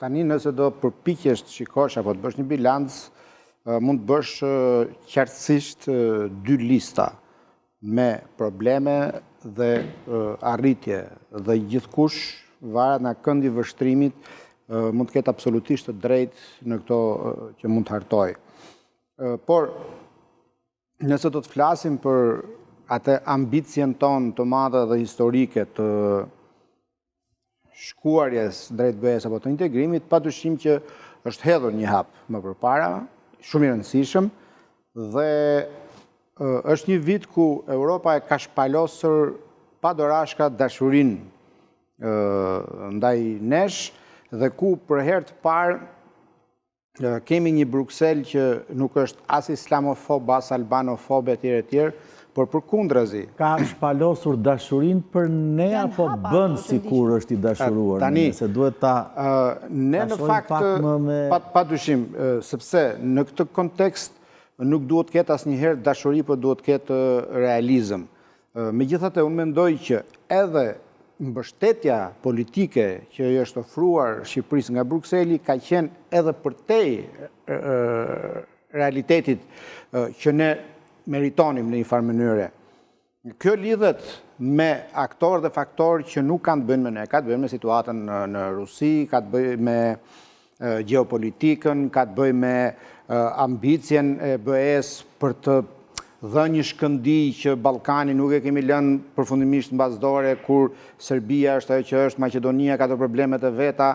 tani nëse do përpiqesh të shikosh apo të bësh një bilanc, mund të bësh qartësisht dy lista me probleme dhe arritje dhe gjithkush varet nga këndi i vështrimit mund të ketë absolutisht të drejtë në këto që mund të hartoj. Por nëse do të flasim për atë ambicien tonë të madhe dhe historike të shkuarjes drejt BE-s apo të integrimit, padyshim që është hedhur një hap më përpara, shumë i rëndësishëm, dhe është një vit ku Europa e ka shpalosur pa dorashka dashurinë ndaj nesh dhe ku për herë të parë kemi një Bruksel që nuk është as islamofob, as albanofob etj, por përkundrazi. Ka shpalosur dashurin për ne apo bën sikur është i dashuruar? Tani, se duhet ta ne në fakt padyshim, sepse në këtë kontekst nuk duhet ketë asnjëherë dashuri, por duhet ketë realizëm. Megjithatë, unë mendoj që edhe mbështetja politike që i është ofruar Shqipërisë nga Brukseli ka qenë edhe përtej realitetit që ne meritonim në një farë mënyre. Kjo lidhet me aktorë dhe faktorë që nuk kanë të bëjnë me ne, ka të bëjnë me situatën në Rusi, ka të bëjnë me geopolitikën, ka të bëjnë me ambicjen e BE-s për të dhe një shkëndi që Ballkani nuk e kemi lënë përfundimisht në bazdore, kur Serbia është ajo që është, Maqedonia ka të problemet e veta,